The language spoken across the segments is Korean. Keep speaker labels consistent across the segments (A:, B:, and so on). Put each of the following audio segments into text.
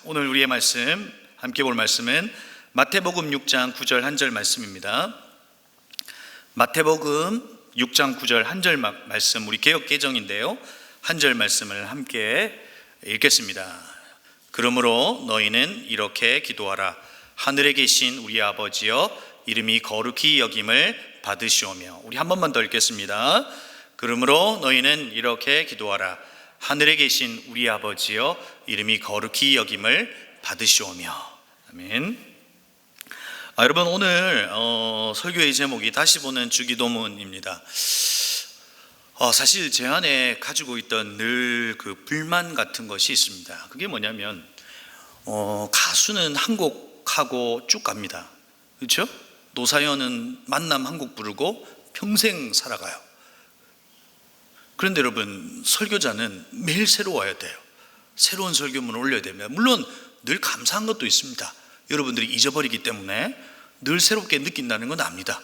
A: 오늘 우리의 말씀, 함께 볼 말씀은 마태복음 6장 9절 한 절 말씀입니다. 마태복음 6장 9절 한 절 말씀, 우리 개역개정인데요, 한 절 말씀을 함께 읽겠습니다. 그러므로 너희는 이렇게 기도하라. 하늘에 계신 우리 아버지여, 이름이 거룩히 여김을 받으시오며. 우리 한 번만 더 읽겠습니다. 그러므로 너희는 이렇게 기도하라. 하늘에 계신 우리 아버지여, 이름이 거룩히 여김을 받으시오며. 아멘. 여러분, 오늘 설교의 제목이 다시 보는 주기도문입니다. 사실 제 안에 가지고 있던 늘 그 불만 같은 것이 있습니다. 그게 뭐냐면 가수는 한 곡 하고 쭉 갑니다. 그렇죠? 노사연은 만남 한 곡 부르고 평생 살아가요. 그런데 여러분, 설교자는 매일 새로워야 돼요. 새로운 설교문을 올려야 됩니다. 물론 늘 감사한 것도 있습니다. 여러분들이 잊어버리기 때문에 늘 새롭게 느낀다는 건 압니다.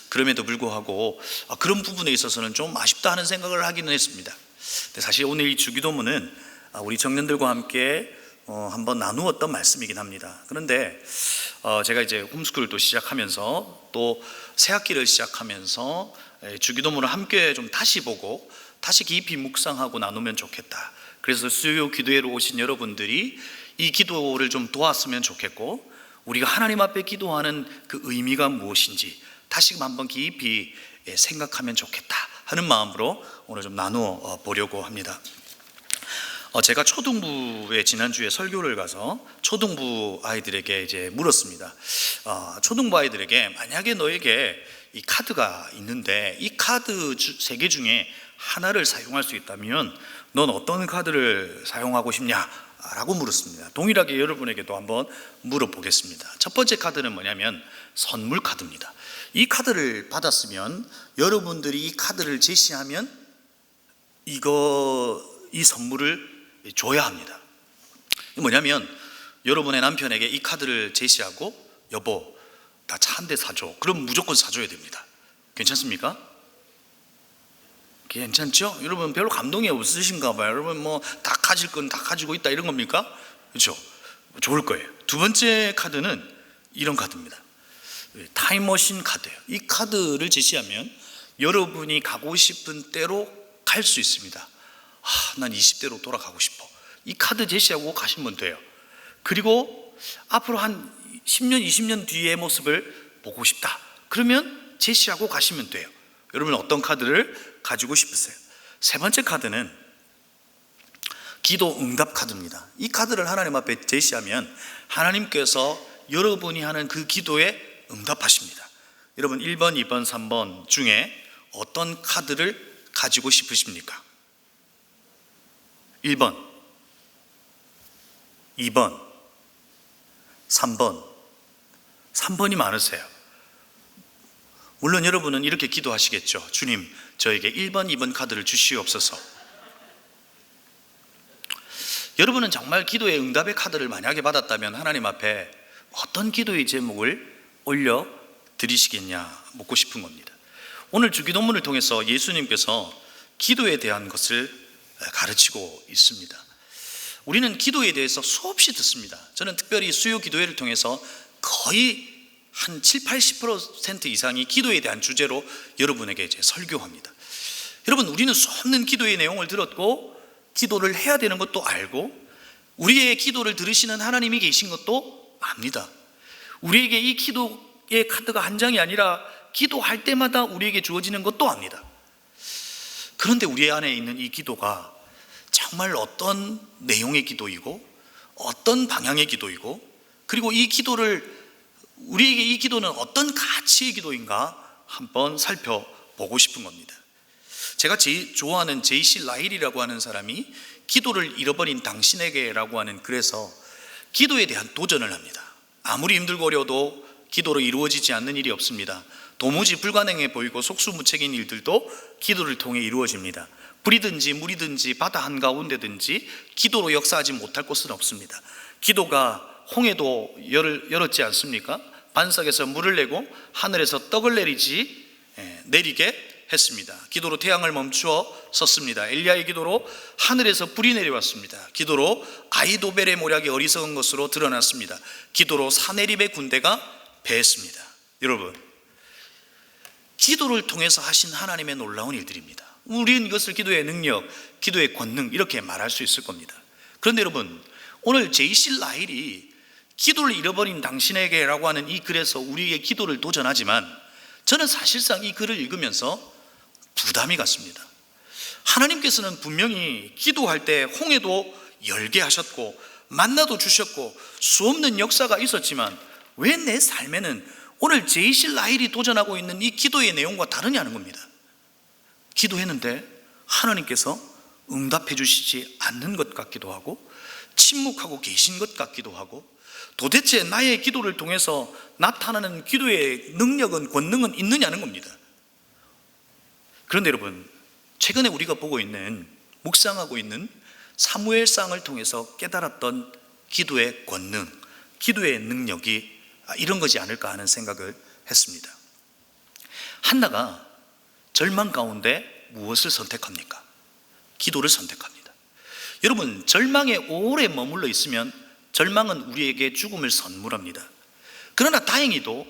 A: 그럼에도 불구하고 그런 부분에 있어서는 좀 아쉽다 하는 생각을 하기는 했습니다. 근데 사실 오늘 이 주기도문은 우리 청년들과 함께 한번 나누었던 말씀이긴 합니다. 그런데 제가 이제 홈스쿨도 시작하면서 또 새학기를 시작하면서 주기도문을 함께 좀 다시 보고 다시 깊이 묵상하고 나누면 좋겠다. 그래서 수요 기도회로 오신 여러분들이 이 기도를 좀 도왔으면 좋겠고, 우리가 하나님 앞에 기도하는 그 의미가 무엇인지 다시금 한번 깊이 생각하면 좋겠다 하는 마음으로 오늘 좀 나누어 보려고 합니다. 제가 초등부에 지난주에 설교를 가서 초등부 아이들에게 이제 물었습니다. 초등부 아이들에게 만약에 너에게 이 카드가 있는데 이 카드 3개 중에 하나를 사용할 수 있다면 넌 어떤 카드를 사용하고 싶냐? 라고 물었습니다. 동일하게 여러분에게도 한번 물어보겠습니다. 첫 번째 카드는 뭐냐면 선물 카드입니다. 이 카드를 받았으면 여러분들이 이 카드를 제시하면 이 선물을 줘야 합니다. 뭐냐면 여러분의 남편에게 이 카드를 제시하고, 여보, 나 차 한 대 사줘. 그럼 무조건 사줘야 됩니다. 괜찮습니까? 괜찮죠? 여러분 별로 감동이 없으신가 봐요. 여러분 뭐 다 가질 건 다 가지고 있다 이런 겁니까? 그렇죠? 좋을 거예요. 두 번째 카드는 이런 카드입니다. 타임머신 카드예요. 이 카드를 제시하면 여러분이 가고 싶은 때로 갈 수 있습니다. 난 20대로 돌아가고 싶어. 이 카드 제시하고 가시면 돼요. 그리고 앞으로 한 10년, 20년 뒤의 모습을 보고 싶다. 그러면 제시하고 가시면 돼요. 여러분 어떤 카드를 가지고 싶으세요? 세 번째 카드는 기도 응답 카드입니다. 이 카드를 하나님 앞에 제시하면 하나님께서 여러분이 하는 그 기도에 응답하십니다. 여러분 1번, 2번, 3번 중에 어떤 카드를 가지고 싶으십니까? 1번, 2번, 3번. 3번이 많으세요. 물론 여러분은 이렇게 기도하시겠죠. 주님, 저에게 1번, 2번 카드를 주시옵소서. 여러분은 정말 기도의 응답의 카드를 만약에 받았다면 하나님 앞에 어떤 기도의 제목을 올려 드리시겠냐 묻고 싶은 겁니다. 오늘 주기도문을 통해서 예수님께서 기도에 대한 것을 가르치고 있습니다. 우리는 기도에 대해서 수없이 듣습니다. 저는 특별히 수요 기도회를 통해서 거의 한 7, 80% 이상이 기도에 대한 주제로 여러분에게 이제 설교합니다. 여러분, 우리는 수없는 기도의 내용을 들었고 기도를 해야 되는 것도 알고 우리의 기도를 들으시는 하나님이 계신 것도 압니다. 우리에게 이 기도의 카드가 한 장이 아니라 기도할 때마다 우리에게 주어지는 것도 압니다. 그런데 우리 안에 있는 이 기도가 정말 어떤 내용의 기도이고 어떤 방향의 기도이고, 그리고 이 기도를 우리에게 이 기도는 어떤 가치의 기도인가 한번 살펴보고 싶은 겁니다. 제가 제일 좋아하는 J.C. 라일이라고 하는 사람이 기도를 잃어버린 당신에게라고 하는 글에서 기도에 대한 도전을 합니다. 아무리 힘들고 어려워도 기도로 이루어지지 않는 일이 없습니다. 도무지 불가능해 보이고 속수무책인 일들도 기도를 통해 이루어집니다. 불이든지 물이든지 바다 한가운데든지 기도로 역사하지 못할 곳은 없습니다. 기도가 홍해도 열었지 않습니까? 반석에서 물을 내고 하늘에서 떡을 내리게 했습니다. 기도로 태양을 멈추어 섰습니다. 엘리야의 기도로 하늘에서 불이 내려왔습니다. 기도로 아이도벨의 모략이 어리석은 것으로 드러났습니다. 기도로 사네립의 군대가 패했습니다. 여러분, 기도를 통해서 하신 하나님의 놀라운 일들입니다. 우리는 이것을 기도의 능력, 기도의 권능 이렇게 말할 수 있을 겁니다. 그런데 여러분, 오늘 제이실 라일이 기도를 잃어버린 당신에게라고 하는 이 글에서 우리의 기도를 도전하지만, 저는 사실상 이 글을 읽으면서 부담이 갔습니다. 하나님께서는 분명히 기도할 때 홍해도 열게 하셨고 만나도 주셨고 수없는 역사가 있었지만, 왜 내 삶에는 오늘 제이실 라일이 도전하고 있는 이 기도의 내용과 다르냐는 겁니다. 기도했는데 하나님께서 응답해 주시지 않는 것 같기도 하고, 침묵하고 계신 것 같기도 하고, 도대체 나의 기도를 통해서 나타나는 기도의 능력은, 권능은 있느냐는 겁니다. 그런데 여러분, 최근에 우리가 보고 있는, 묵상하고 있는 사무엘상을 통해서 깨달았던 기도의 권능, 기도의 능력이 이런 거지 않을까 하는 생각을 했습니다. 한나가 절망 가운데 무엇을 선택합니까? 기도를 선택합니다. 여러분, 절망에 오래 머물러 있으면 절망은 우리에게 죽음을 선물합니다. 그러나 다행히도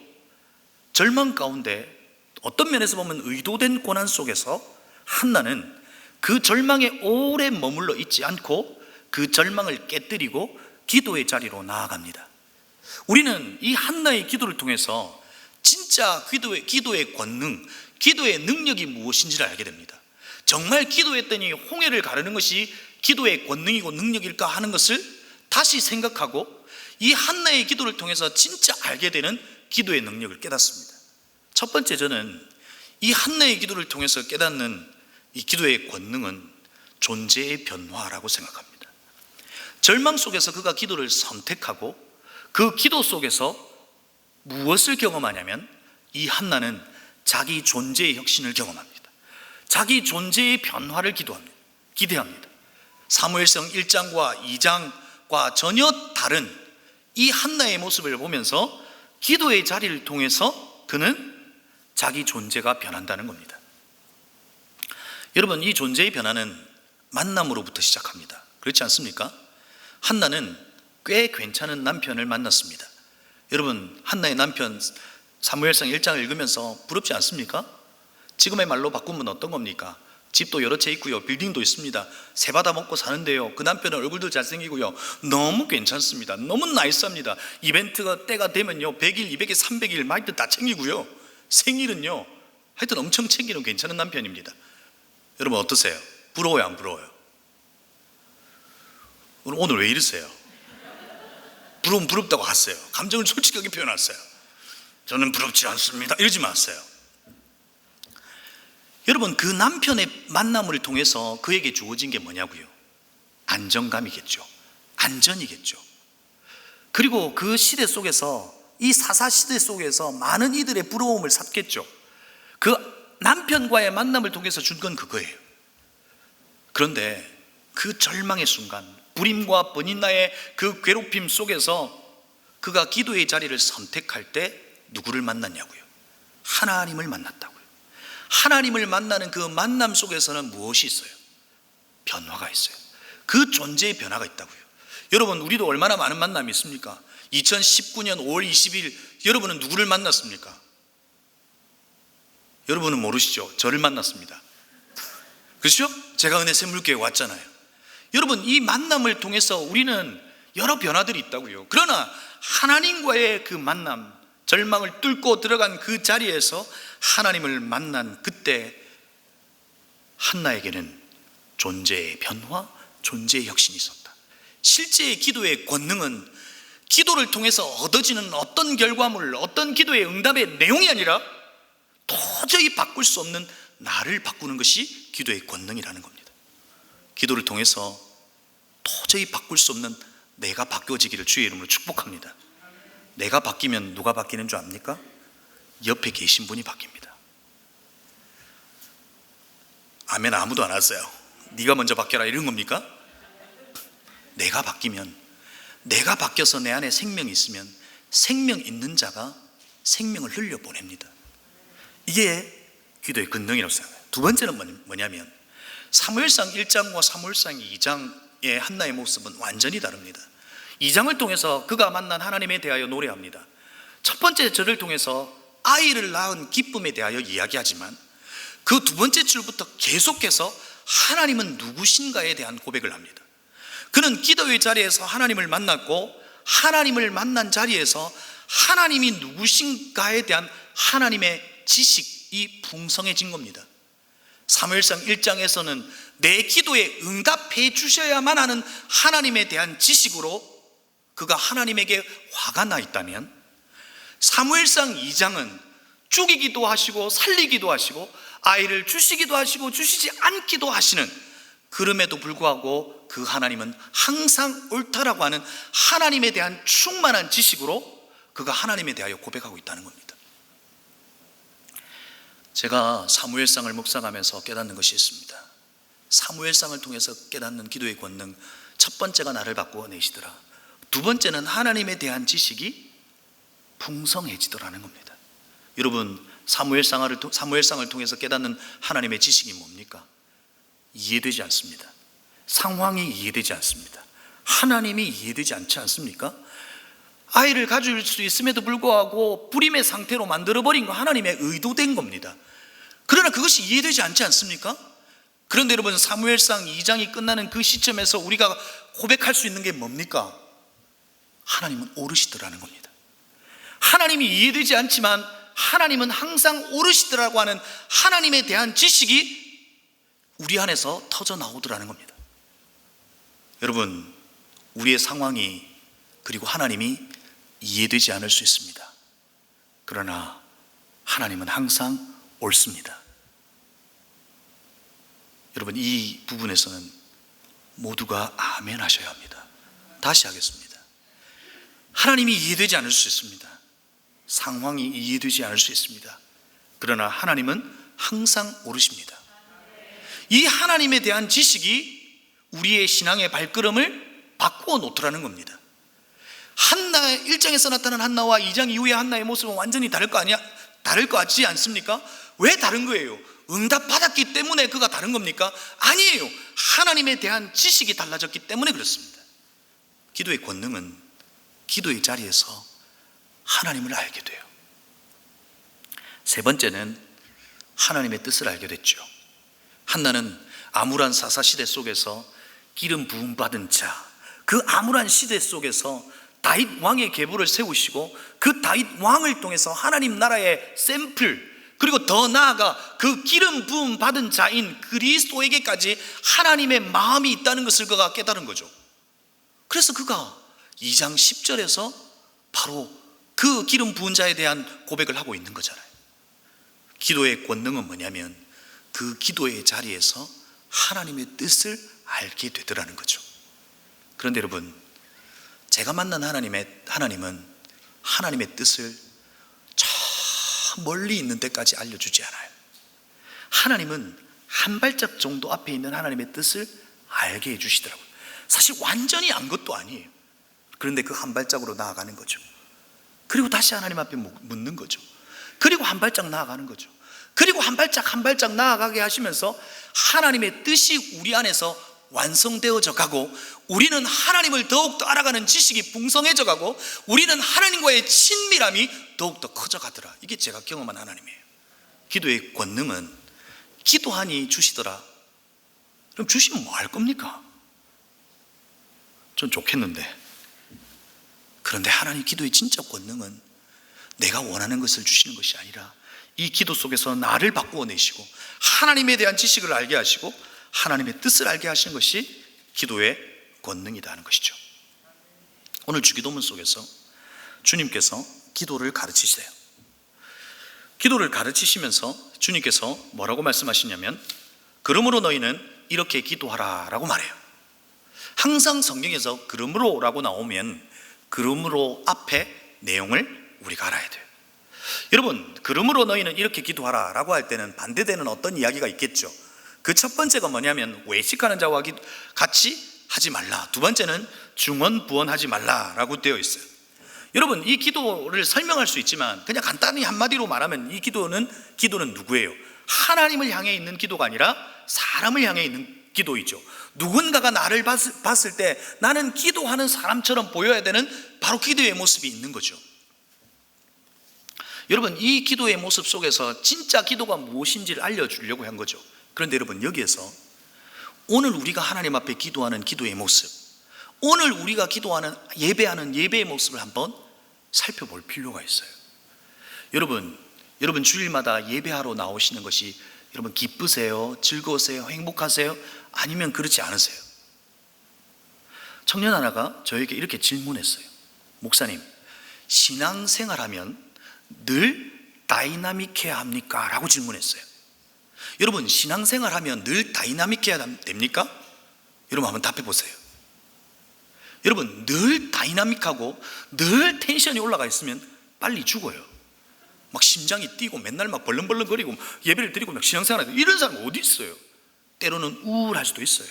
A: 절망 가운데 어떤 면에서 보면 의도된 고난 속에서 한나는 그 절망에 오래 머물러 있지 않고 그 절망을 깨뜨리고 기도의 자리로 나아갑니다. 우리는 이 한나의 기도를 통해서 진짜 기도의 권능, 기도의 능력이 무엇인지를 알게 됩니다. 정말 기도했더니 홍해를 가르는 것이 기도의 권능이고 능력일까 하는 것을 다시 생각하고, 이 한나의 기도를 통해서 진짜 알게 되는 기도의 능력을 깨닫습니다. 첫 번째, 저는 이 한나의 기도를 통해서 깨닫는 이 기도의 권능은 존재의 변화라고 생각합니다. 절망 속에서 그가 기도를 선택하고 그 기도 속에서 무엇을 경험하냐면, 이 한나는 자기 존재의 혁신을 경험합니다. 자기 존재의 변화를 기대합니다. 사무엘상 1장과 2장과 전혀 다른 이 한나의 모습을 보면서 기도의 자리를 통해서 그는 자기 존재가 변한다는 겁니다. 여러분, 이 존재의 변화는 만남으로부터 시작합니다. 그렇지 않습니까? 한나는 꽤 괜찮은 남편을 만났습니다. 여러분, 한나의 남편 사무엘상 1장을 읽으면서 부럽지 않습니까? 지금의 말로 바꾸면 어떤 겁니까? 집도 여러 채 있고요, 빌딩도 있습니다. 새 받아 먹고 사는데요, 그 남편은 얼굴도 잘생기고요, 너무 괜찮습니다. 너무 나이스합니다. 이벤트가 때가 되면요 100일, 200일, 300일 마이트 다 챙기고요, 생일은요 하여튼 엄청 챙기는 괜찮은 남편입니다. 여러분 어떠세요? 부러워요, 안 부러워요? 오늘 왜 이러세요? 부러우면 부럽다고 하세요. 감정을 솔직하게 표현하세요. 저는 부럽지 않습니다 이러지 마세요. 여러분, 그 남편의 만남을 통해서 그에게 주어진 게 뭐냐고요? 안정감이겠죠. 안전이겠죠. 그리고 그 시대 속에서, 이 사사 시대 속에서 많은 이들의 부러움을 샀겠죠. 그 남편과의 만남을 통해서 준 건 그거예요. 그런데 그 절망의 순간, 불임과 번인나의 그 괴롭힘 속에서 그가 기도의 자리를 선택할 때 누구를 만났냐고요? 하나님을 만났다고요. 하나님을 만나는 그 만남 속에서는 무엇이 있어요? 변화가 있어요. 그 존재의 변화가 있다고요. 여러분, 우리도 얼마나 많은 만남이 있습니까? 2019년 5월 20일 여러분은 누구를 만났습니까? 여러분은 모르시죠? 저를 만났습니다. 그렇죠? 제가 은혜 샘물교회에 왔잖아요. 여러분, 이 만남을 통해서 우리는 여러 변화들이 있다고요. 그러나 하나님과의 그 만남, 절망을 뚫고 들어간 그 자리에서 하나님을 만난 그때 한나에게는 존재의 변화, 존재의 혁신이 있었다. 실제의 기도의 권능은 기도를 통해서 얻어지는 어떤 결과물, 어떤 기도의 응답의 내용이 아니라 도저히 바꿀 수 없는 나를 바꾸는 것이 기도의 권능이라는 겁니다. 기도를 통해서 도저히 바꿀 수 없는 내가 바뀌어지기를 주의 이름으로 축복합니다. 내가 바뀌면 누가 바뀌는 줄 압니까? 옆에 계신 분이 바뀝니다. 아멘. 아무도 안 하세요. 네가 먼저 바뀌어라 이런 겁니까? 내가 바뀌면, 내가 바뀌어서 내 안에 생명이 있으면 생명 있는 자가 생명을 흘려보냅니다. 이게 기도의 권능이라고 생각해요. 두 번째는 뭐냐면 사무엘상 1장과 사무엘상 2장의 한나의 모습은 완전히 다릅니다. 2장을 통해서 그가 만난 하나님에 대하여 노래합니다. 첫 번째 절을 통해서 아이를 낳은 기쁨에 대하여 이야기하지만 그 두 번째 줄부터 계속해서 하나님은 누구신가에 대한 고백을 합니다. 그는 기도의 자리에서 하나님을 만났고 하나님을 만난 자리에서 하나님이 누구신가에 대한 하나님의 지식이 풍성해진 겁니다. 사무엘상 1장에서는 내 기도에 응답해 주셔야만 하는 하나님에 대한 지식으로 그가 하나님에게 화가 나 있다면, 사무엘상 2장은 죽이기도 하시고 살리기도 하시고 아이를 주시기도 하시고 주시지 않기도 하시는, 그럼에도 불구하고 그 하나님은 항상 옳다라고 하는 하나님에 대한 충만한 지식으로 그가 하나님에 대하여 고백하고 있다는 겁니다. 제가 사무엘상을 묵상하면서 깨닫는 것이 있습니다. 사무엘상을 통해서 깨닫는 기도의 권능, 첫 번째가 나를 바꾸어내시더라. 두 번째는 하나님에 대한 지식이 풍성해지더라는 겁니다. 여러분, 사무엘상을 통해서 깨닫는 하나님의 지식이 뭡니까? 이해되지 않습니다. 상황이 이해되지 않습니다. 하나님이 이해되지 않지 않습니까? 아이를 가질 수 있음에도 불구하고 불임의 상태로 만들어버린 거 하나님의 의도된 겁니다. 그러나 그것이 이해되지 않지 않습니까? 그런데 여러분, 사무엘상 2장이 끝나는 그 시점에서 우리가 고백할 수 있는 게 뭡니까? 하나님은 오르시더라는 겁니다. 하나님이 이해되지 않지만 하나님은 항상 오르시더라고 하는 하나님에 대한 지식이 우리 안에서 터져 나오더라는 겁니다. 여러분, 우리의 상황이 그리고 하나님이 이해되지 않을 수 있습니다. 그러나 하나님은 항상 옳습니다. 여러분, 이 부분에서는 모두가 아멘 하셔야 합니다. 다시 하겠습니다. 하나님이 이해되지 않을 수 있습니다. 상황이 이해되지 않을 수 있습니다. 그러나 하나님은 항상 옳으십니다. 이 하나님에 대한 지식이 우리의 신앙의 발걸음을 바꾸어 놓더라는 겁니다. 한나의 1장에서 나타난 한나와 2장 이후의 한나의 모습은 완전히 다를 거 같지 않습니까? 왜 다른 거예요? 응답 받았기 때문에 그가 다른 겁니까? 아니에요. 하나님에 대한 지식이 달라졌기 때문에 그렇습니다. 기도의 권능은 기도의 자리에서 하나님을 알게 돼요. 세 번째는 하나님의 뜻을 알게 됐죠. 한나는 암울한 사사시대 속에서 기름 부음 받은 자, 그 암울한 시대 속에서 다윗 왕의 계보를 세우시고 그 다윗 왕을 통해서 하나님 나라의 샘플, 그리고 더 나아가 그 기름 부음 받은 자인 그리스도에게까지 하나님의 마음이 있다는 것을 그가 깨달은 거죠. 그래서 그가 2장 10절에서 바로 그 기름 부은 자에 대한 고백을 하고 있는 거잖아요. 기도의 권능은 뭐냐면 그 기도의 자리에서 하나님의 뜻을 알게 되더라는 거죠. 그런데 여러분, 제가 만난 하나님은 하나님의 뜻을 저 멀리 있는 데까지 알려주지 않아요. 하나님은 한 발짝 정도 앞에 있는 하나님의 뜻을 알게 해주시더라고요. 사실 완전히 안 것도 아니에요. 그런데 그 한 발짝으로 나아가는 거죠. 그리고 다시 하나님 앞에 묻는 거죠. 그리고 한 발짝 나아가는 거죠. 그리고 한 발짝 나아가게 하시면서 하나님의 뜻이 우리 안에서 완성되어져 가고, 우리는 하나님을 더욱더 알아가는 지식이 풍성해져 가고, 우리는 하나님과의 친밀함이 더욱더 커져 가더라. 이게 제가 경험한 하나님이에요. 기도의 권능은 기도하니 주시더라. 그럼 주시면 뭐 할 겁니까? 전 좋겠는데. 그런데 하나님 기도의 진짜 권능은 내가 원하는 것을 주시는 것이 아니라 이 기도 속에서 나를 바꾸어 내시고 하나님에 대한 지식을 알게 하시고 하나님의 뜻을 알게 하시는 것이 기도의 권능이다 하는 것이죠. 오늘 주기도문 속에서 주님께서 기도를 가르치세요. 기도를 가르치시면서 주님께서 뭐라고 말씀하시냐면, 그러므로 너희는 이렇게 기도하라 라고 말해요. 항상 성경에서 그러므로 라고 나오면 그러므로 앞에 내용을 우리가 알아야 돼요. 여러분, 그러므로 너희는 이렇게 기도하라 라고 할 때는 반대되는 어떤 이야기가 있겠죠. 그 첫 번째가 뭐냐면 외식하는 자와 같이 하지 말라. 두 번째는 중언부언하지 말라라고 되어 있어요. 여러분, 이 기도를 설명할 수 있지만 그냥 간단히 한마디로 말하면 이 기도는 누구예요? 하나님을 향해 있는 기도가 아니라 사람을 향해 있는 기도이죠. 누군가가 나를 봤을 때 나는 기도하는 사람처럼 보여야 되는 바로 기도의 모습이 있는 거죠. 여러분, 이 기도의 모습 속에서 진짜 기도가 무엇인지를 알려주려고 한 거죠. 그런데 여러분, 여기에서 오늘 우리가 하나님 앞에 기도하는 기도의 모습, 오늘 우리가 기도하는 예배하는 예배의 모습을 한번 살펴볼 필요가 있어요. 여러분 주일마다 예배하러 나오시는 것이 여러분 기쁘세요? 즐거우세요? 행복하세요? 아니면 그렇지 않으세요? 청년 하나가 저에게 이렇게 질문했어요. 목사님, 신앙생활하면 늘 다이나믹해야 합니까? 라고 질문했어요. 여러분, 신앙생활하면 늘 다이나믹해야 됩니까? 여러분 한번 답해 보세요. 여러분, 늘 다이나믹하고 늘 텐션이 올라가 있으면 빨리 죽어요. 막 심장이 뛰고 맨날 막 벌렁벌렁거리고 예배를 드리고 막 신앙생활하고 이런 사람 어디 있어요? 때로는 우울할 수도 있어요.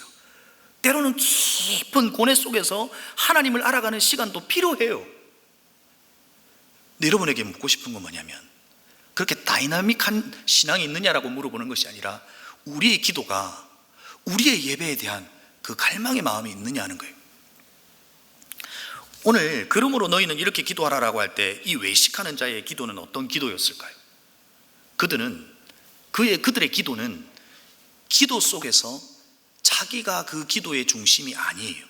A: 때로는 깊은 고뇌 속에서 하나님을 알아가는 시간도 필요해요. 근데 여러분에게 묻고 싶은 건 뭐냐면, 그렇게 다이나믹한 신앙이 있느냐라고 물어보는 것이 아니라 우리의 기도가, 우리의 예배에 대한 그 갈망의 마음이 있느냐 하는 거예요. 오늘 그러므로 너희는 이렇게 기도하라라고 할 때 이 외식하는 자의 기도는 어떤 기도였을까요? 그들의 기도는 기도 속에서 자기가 그 기도의 중심이 아니에요.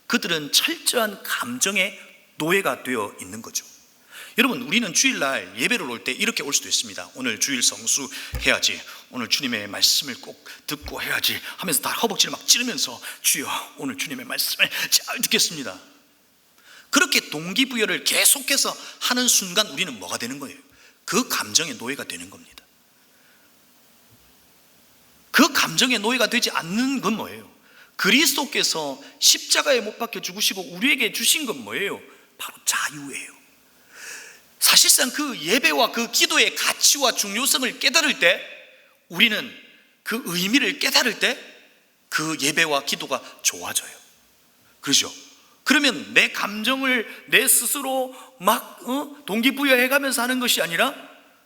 A: 그들은 철저한 감정의 노예가 되어 있는 거죠. 여러분, 우리는 주일날 예배를 올 때 이렇게 올 수도 있습니다. 오늘 주일 성수 해야지, 오늘 주님의 말씀을 꼭 듣고 해야지 하면서 다 허벅지를 막 찌르면서 주여 오늘 주님의 말씀을 잘 듣겠습니다. 그렇게 동기부여를 계속해서 하는 순간 우리는 뭐가 되는 거예요? 그 감정의 노예가 되는 겁니다. 그 감정의 노예가 되지 않는 건 뭐예요? 그리스도께서 십자가에 못 박혀 죽으시고 우리에게 주신 건 뭐예요? 바로 자유예요. 사실상 그 예배와 그 기도의 가치와 중요성을 깨달을 때, 우리는 그 의미를 깨달을 때 그 예배와 기도가 좋아져요. 그렇죠? 그러면 내 감정을 내 스스로 막 동기부여해가면서 하는 것이 아니라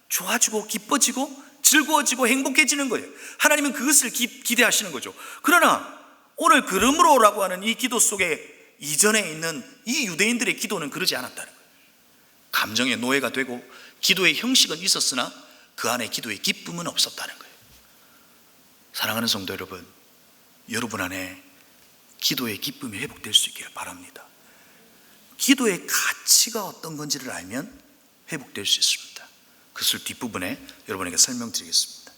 A: 좋아지고 기뻐지고 즐거워지고 행복해지는 거예요. 하나님은 그것을 기대하시는 거죠. 그러나 오늘 그러므로라고 하는 이 기도 속에 이전에 있는 이 유대인들의 기도는 그러지 않았다는 거예요. 감정의 노예가 되고 기도의 형식은 있었으나 그 안에 기도의 기쁨은 없었다는 거예요. 사랑하는 성도 여러분, 여러분 안에 기도의 기쁨이 회복될 수 있기를 바랍니다. 기도의 가치가 어떤 건지를 알면 회복될 수 있습니다. 그것을 뒷부분에 여러분에게 설명드리겠습니다.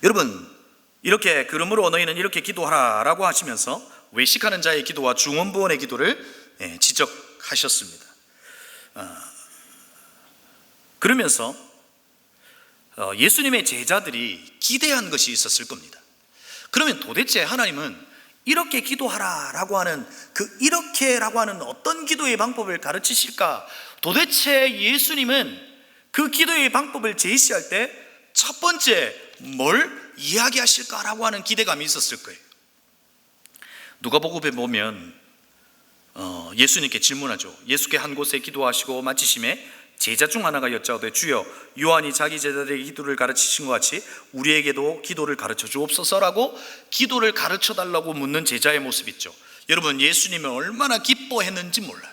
A: 여러분, 이렇게 그러므로 너희는 이렇게 기도하라 라고 하시면서 외식하는 자의 기도와 중언부언의 기도를 지적하셨습니다. 그러면서 예수님의 제자들이 기대한 것이 있었을 겁니다. 그러면 도대체 하나님은 이렇게 기도하라라고 하는 그 이렇게라고 하는 어떤 기도의 방법을 가르치실까? 도대체 예수님은 그 기도의 방법을 제시할 때 첫 번째 뭘 이야기하실까라고 하는 기대감이 있었을 거예요. 누가복음에 보면 예수님께 질문하죠. 예수께 한 곳에 기도하시고 마치심에 제자 중 하나가 여짜오되 주여 요한이 자기 제자들에게 기도를 가르치신 것 같이 우리에게도 기도를 가르쳐 주옵소서라고 기도를 가르쳐 달라고 묻는 제자의 모습 있죠. 여러분, 예수님은 얼마나 기뻐했는지 몰라요.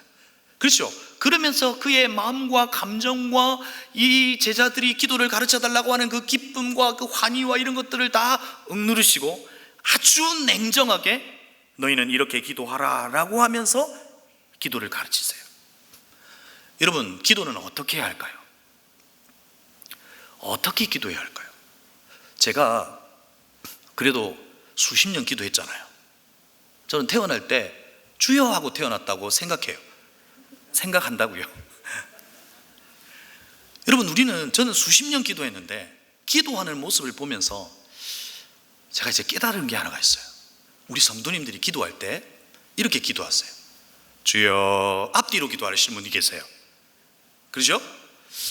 A: 그렇죠? 그러면서 그의 마음과 감정과 이 제자들이 기도를 가르쳐 달라고 하는 그 기쁨과 그 환희와 이런 것들을 다 억누르시고 아주 냉정하게 너희는 이렇게 기도하라 라고 하면서 기도를 가르치세요. 여러분, 기도는 어떻게 해야 할까요? 어떻게 기도해야 할까요? 제가 그래도 수십 년 기도했잖아요. 저는 태어날 때 주여 하고 태어났다고 생각한다고요. 여러분, 저는 수십 년 기도했는데 기도하는 모습을 보면서 제가 이제 깨달은 게 하나가 있어요. 우리 성도님들이 기도할 때 이렇게 기도하세요. 주여, 앞뒤로 기도하시는 분이 계세요. 그렇죠?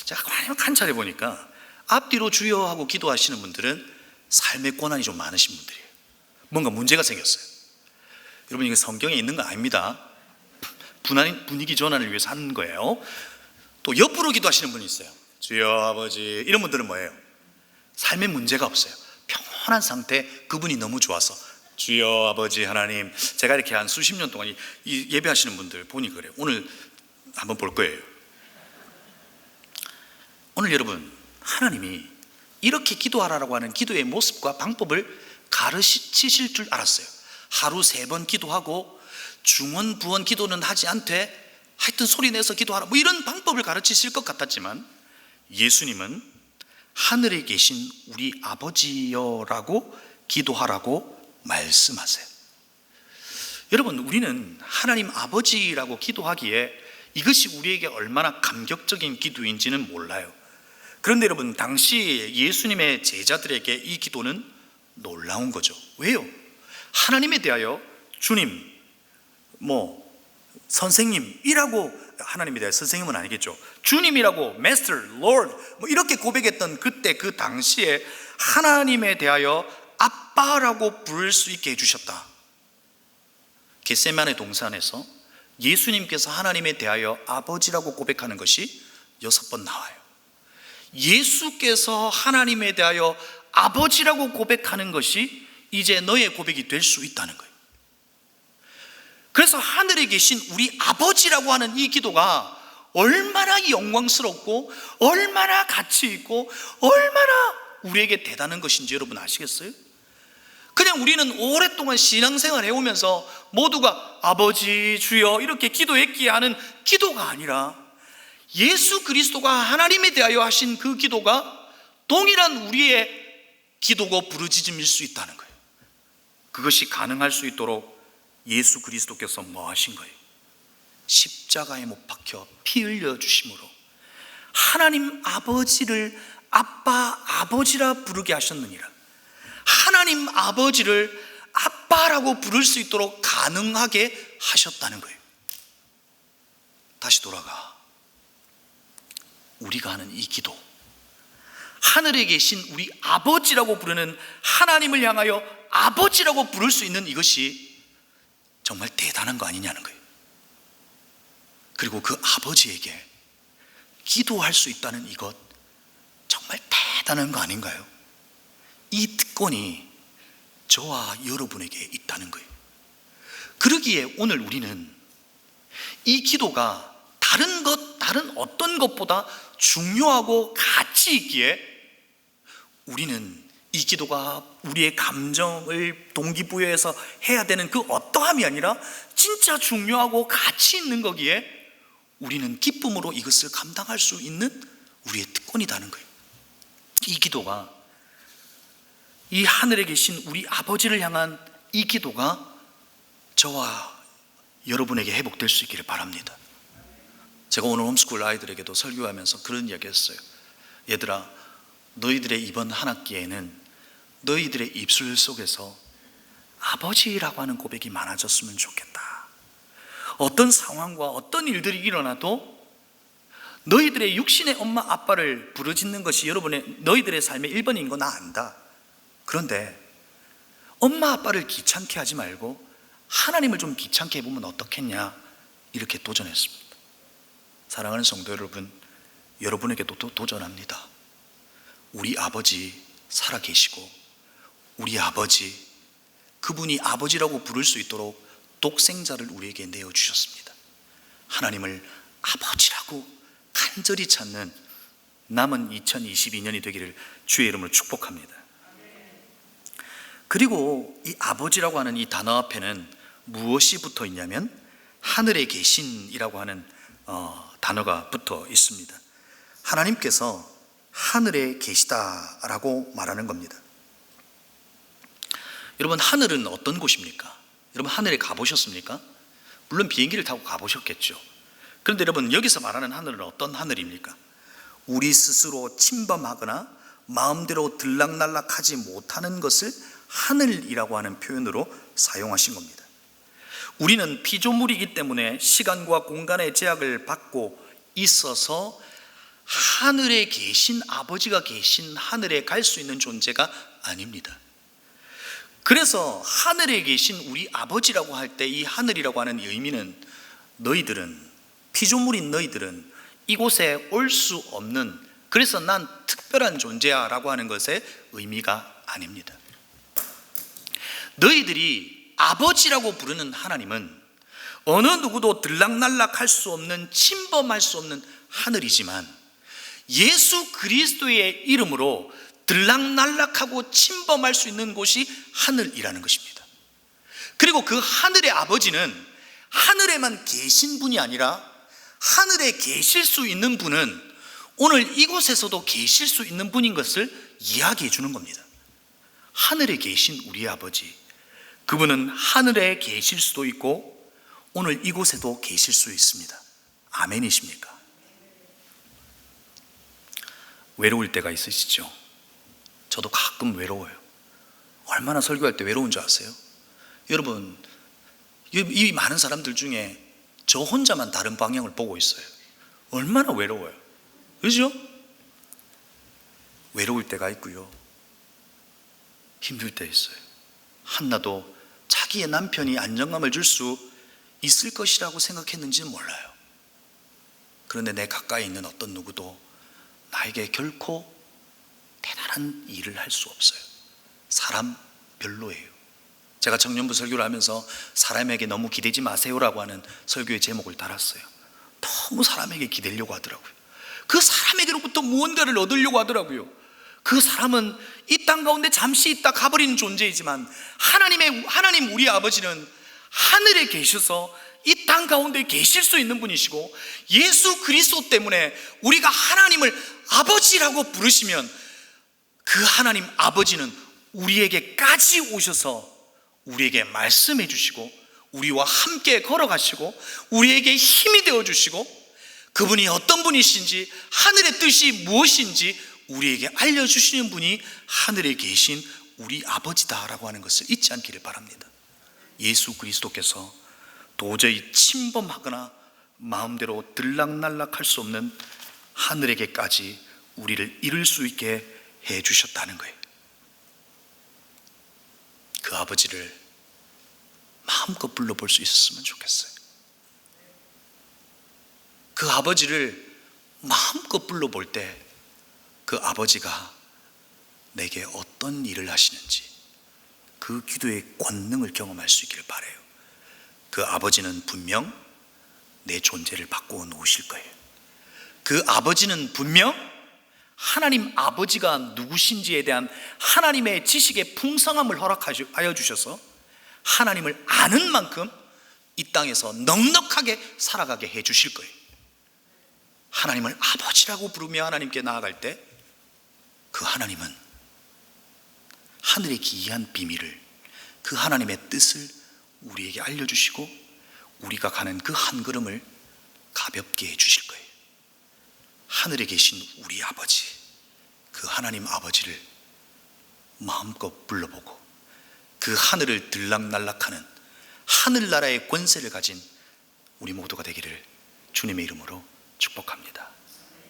A: 제가 한 차례 보니까 앞뒤로 주여 하고 기도하시는 분들은 삶의 고난이 좀 많으신 분들이에요. 뭔가 문제가 생겼어요. 여러분, 이게 성경에 있는 거 아닙니다. 분위기 전환을 위해서 하는 거예요. 또 옆으로 기도하시는 분이 있어요. 주여 아버지, 이런 분들은 뭐예요? 삶에 문제가 없어요. 평온한 상태, 그분이 너무 좋아서 주여 아버지 하나님, 제가 이렇게 한 수십 년 동안 이 예배하시는 분들 보니 그래요. 오늘 한번 볼 거예요. 오늘 여러분, 하나님이 이렇게 기도하라고 하는 기도의 모습과 방법을 가르치실 줄 알았어요. 하루 3번 기도하고 중원 부원 기도는 하지 않되 하여튼 소리 내서 기도하라, 뭐 이런 방법을 가르치실 것 같았지만 예수님은 하늘에 계신 우리 아버지여라고 기도하라고 말씀하세요. 여러분, 우리는 하나님 아버지라고 기도하기에 이것이 우리에게 얼마나 감격적인 기도인지는 몰라요. 그런데 여러분, 당시 예수님의 제자들에게 이 기도는 놀라운 거죠. 왜요? 하나님에 대하여 주님, 선생님이라고, 하나님에 대해 선생님은 아니겠죠. 주님이라고, Master, Lord, 이렇게 고백했던 그때 그 당시에 하나님에 대하여 아빠라고 부를 수 있게 해주셨다. 겟세마네 동산에서 예수님께서 하나님에 대하여 아버지라고 고백하는 것이 6번 나와요. 예수께서 하나님에 대하여 아버지라고 고백하는 것이 이제 너의 고백이 될 수 있다는 거예요. 그래서 하늘에 계신 우리 아버지라고 하는 이 기도가 얼마나 영광스럽고 얼마나 가치 있고 얼마나 우리에게 대단한 것인지 여러분 아시겠어요? 그냥 우리는 오랫동안 신앙생활 해오면서 모두가 아버지 주여 이렇게 기도했기에 하는 기도가 아니라 예수 그리스도가 하나님에 대하여 하신 그 기도가 동일한 우리의 기도고 부르짖음일 수 있다는 거예요. 그것이 가능할 수 있도록 예수 그리스도께서 뭐 하신 거예요? 십자가에 못 박혀 피 흘려 주심으로 하나님 아버지를 아빠 아버지라 부르게 하셨느니라. 하나님 아버지를 아빠라고 부를 수 있도록 가능하게 하셨다는 거예요. 다시 돌아가, 우리가 하는 이 기도, 하늘에 계신 우리 아버지라고 부르는 하나님을 향하여 아버지라고 부를 수 있는 이것이 정말 대단한 거 아니냐는 거예요. 그리고 그 아버지에게 기도할 수 있다는 이것 정말 대단한 거 아닌가요? 이 특권이 저와 여러분에게 있다는 거예요. 그러기에 오늘 우리는 이 기도가 다른 어떤 것보다 중요하고 가치 있기에 우리는 이 기도가 우리의 감정을 동기부여해서 해야 되는 그 어떠함이 아니라 진짜 중요하고 가치 있는 거기에 우리는 기쁨으로 이것을 감당할 수 있는 우리의 특권이라는 거예요. 이 기도가, 이 하늘에 계신 우리 아버지를 향한 이 기도가 저와 여러분에게 회복될 수 있기를 바랍니다. 제가 오늘 홈스쿨 아이들에게도 설교하면서 그런 이야기 했어요. 얘들아, 너희들의 이번 한 학기에는 너희들의 입술 속에서 아버지라고 하는 고백이 많아졌으면 좋겠다. 어떤 상황과 어떤 일들이 일어나도 너희들의 육신의 엄마 아빠를 부르짖는 것이 너희들의 삶의 1번인 거 나 안다. 그런데 엄마 아빠를 귀찮게 하지 말고 하나님을 좀 귀찮게 해보면 어떻겠냐, 이렇게 도전했습니다. 사랑하는 성도 여러분, 여러분에게도 도전합니다. 우리 아버지 살아계시고 우리 아버지, 그분이 아버지라고 부를 수 있도록 독생자를 우리에게 내어주셨습니다. 하나님을 아버지라고 간절히 찾는 남은 2022년이 되기를 주의 이름으로 축복합니다. 그리고 이 아버지라고 하는 이 단어 앞에는 무엇이 붙어 있냐면 하늘에 계신이라고 하는 단어가 붙어 있습니다. 하나님께서 하늘에 계시다라고 말하는 겁니다. 여러분, 하늘은 어떤 곳입니까? 여러분, 하늘에 가보셨습니까? 물론 비행기를 타고 가보셨겠죠. 그런데 여러분, 여기서 말하는 하늘은 어떤 하늘입니까? 우리 스스로 침범하거나 마음대로 들락날락하지 못하는 것을 하늘이라고 하는 표현으로 사용하신 겁니다. 우리는 피조물이기 때문에 시간과 공간의 제약을 받고 있어서 하늘에 계신 아버지가 계신 하늘에 갈 수 있는 존재가 아닙니다. 그래서 하늘에 계신 우리 아버지라고 할 때 이 하늘이라고 하는 의미는 피조물인 너희들은 이곳에 올 수 없는 그래서 난 특별한 존재야 라고 하는 것의 의미가 아닙니다. 너희들이 아버지라고 부르는 하나님은 어느 누구도 들락날락할 수 없는, 침범할 수 없는 하늘이지만 예수 그리스도의 이름으로 들락날락하고 침범할 수 있는 곳이 하늘이라는 것입니다. 그리고 그 하늘의 아버지는 하늘에만 계신 분이 아니라 하늘에 계실 수 있는 분은 오늘 이곳에서도 계실 수 있는 분인 것을 이야기해 주는 겁니다. 하늘에 계신 우리 아버지, 그분은 하늘에 계실 수도 있고 오늘 이곳에도 계실 수 있습니다. 아멘이십니까? 외로울 때가 있으시죠? 저도 가끔 외로워요. 얼마나 설교할 때 외로운 줄 아세요? 여러분, 이 많은 사람들 중에 저 혼자만 다른 방향을 보고 있어요. 얼마나 외로워요. 그렇죠? 외로울 때가 있고요, 힘들 때 있어요. 한나도 자기의 남편이 안정감을 줄 수 있을 것이라고 생각했는지는 몰라요. 그런데 내 가까이 있는 어떤 누구도 나에게 결코 대단한 일을 할 수 없어요. 사람 별로예요. 제가 청년부 설교를 하면서 사람에게 너무 기대지 마세요라고 하는 설교의 제목을 달았어요. 너무 사람에게 기대려고 하더라고요. 그 사람에게로부터 무언가를 얻으려고 하더라고요. 그 사람은 이 땅 가운데 잠시 있다 가버리는 존재이지만 하나님 우리 아버지는 하늘에 계셔서 이 땅 가운데 계실 수 있는 분이시고, 예수 그리스도 때문에 우리가 하나님을 아버지라고 부르시면 그 하나님 아버지는 우리에게까지 오셔서 우리에게 말씀해 주시고 우리와 함께 걸어가시고 우리에게 힘이 되어 주시고 그분이 어떤 분이신지, 하늘의 뜻이 무엇인지 우리에게 알려주시는 분이 하늘에 계신 우리 아버지다라고 하는 것을 잊지 않기를 바랍니다. 예수 그리스도께서 도저히 침범하거나 마음대로 들락날락할 수 없는 하늘에게까지 우리를 이룰 수 있게 해 주셨다는 거예요. 그 아버지를 마음껏 불러볼 수 있었으면 좋겠어요. 그 아버지를 마음껏 불러볼 때 그 아버지가 내게 어떤 일을 하시는지 그 기도의 권능을 경험할 수 있기를 바라요. 그 아버지는 분명 내 존재를 바꾸어 놓으실 거예요. 그 아버지는 분명 하나님 아버지가 누구신지에 대한 하나님의 지식의 풍성함을 허락하여 주셔서 하나님을 아는 만큼 이 땅에서 넉넉하게 살아가게 해 주실 거예요. 하나님을 아버지라고 부르며 하나님께 나아갈 때 그 하나님은 하늘의 기이한 비밀을, 그 하나님의 뜻을 우리에게 알려주시고 우리가 가는 그 한 걸음을 가볍게 해주실 거예요. 하늘에 계신 우리 아버지, 그 하나님 아버지를 마음껏 불러보고 그 하늘을 들락날락하는 하늘나라의 권세를 가진 우리 모두가 되기를 주님의 이름으로 축복합니다.